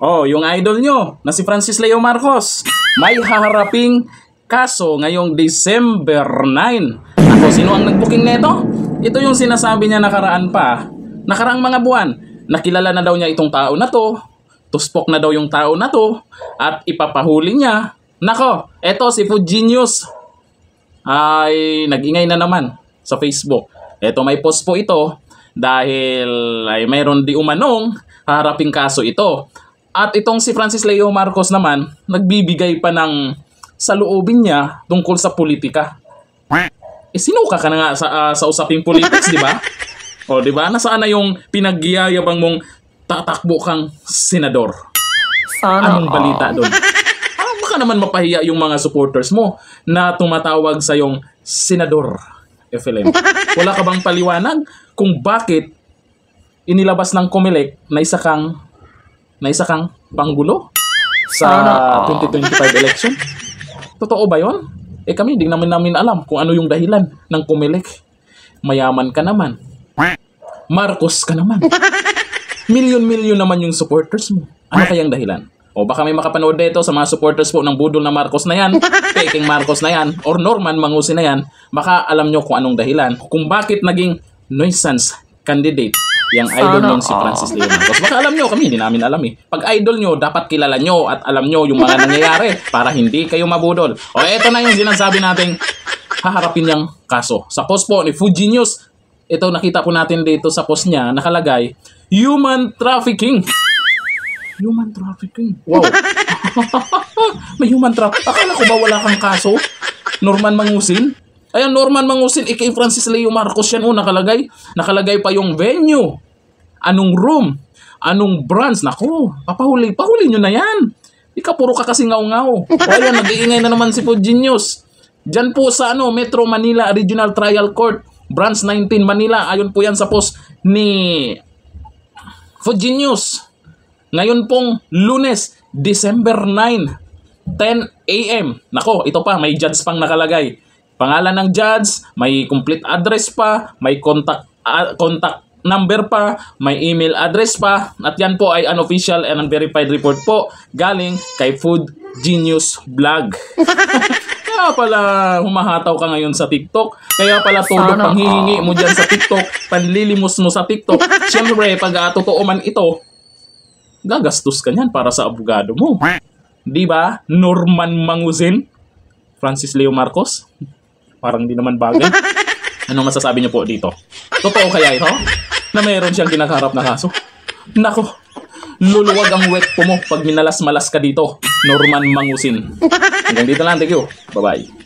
Oh, yung idol nyo na si Francis Leo Marcos may haharaping kaso ngayong December 9. Ako, sino ang nag-booking neto? Ito yung sinasabi niya nakaraang mga buwan. Nakilala na daw niya itong tao na to. Tuspok na daw yung tao na to. At ipapahuli niya. Nako, eto si Food Genius ay nag-ingay na naman sa Facebook. Eto, may post po ito dahil ay mayroon di umanong haharaping kaso ito. At itong si Francis Leo Marcos naman, nagbibigay pa ng saloobin niya tungkol sa politika. Sinuka ka na nga sa usaping politics, di ba? O, di ba? Nasaan na yung pinagyayabang mong tatakbo kang senador? Anong balita doon? Baka naman mapahiya yung mga supporters mo na tumatawag sa yung senador, FLM. Wala ka bang paliwanag kung bakit inilabas ng COMELEC na isa kang panggulo sa 2025 election? Totoo ba yon? Kami, hindi namin alam kung ano yung dahilan ng COMELEC. Mayaman ka naman. Marcos ka naman. Milyon-milyon naman yung supporters mo. Ano kayang dahilan? O baka may makapanood dito sa mga supporters po ng budol na Marcos na yan, peking Marcos na yan, or Norman Mangusin na yan, baka alam nyo kung anong dahilan. Kung bakit naging nuisance candidate yung idol nyo si Francis Leo Marcos. Baka alam nyo, kami hindi namin alam eh. Pag idol nyo, dapat kilala nyo at alam nyo yung mga nangyayari para hindi kayo mabudol. O eto na yung sinasabi nating haharapin niyang kaso. Sa post po ni Food Genius, ito nakita po natin dito sa post niya, nakalagay, human trafficking. Human trafficking. Wow. May human trafficking. Akala ko ba wala kang kaso? Norman Mangusin? Ayan, Norman Mangusin, kay Francis Leo Marcos yan. Nakalagay. Nakalagay pa yung venue. Anong room? Anong branch? Naku, papahuli nyo na yan. Puro ka kasi ngaw-ngaw. O ayan, nag-iingay na naman si Food Genius. Diyan po sa Metro Manila Regional Trial Court, Branch 19 Manila. Ayon po yan sa post ni Food Genius. Ngayon pong Lunes, December 9, 10 a.m. Nako, ito pa, may judge pang nakalagay. Pangalan ng judge, may complete address pa, may contact number pa, may email address pa, at yan po ay unofficial and unverified report po galing kay Food Genius Vlog. Kaya pala humahataw ka ngayon sa TikTok, kaya pala todo panghihingi mo dyan sa TikTok, panlilimos mo sa TikTok. Siyempre, pag totoo man ito, gagastos ka niyan para sa abogado mo. Di ba? Norman Mangusin, Francis Leo Marcos. Parang di naman bagay. Anong masasabi niyo po dito? Totoo kaya ito? Na mayroon siyang kinakaharap na kaso? Nako, luluwag ang wet po mo pag minalas-malas ka dito, Norman Mangusin. Hanggang dito lang. Thank you. Bye-bye.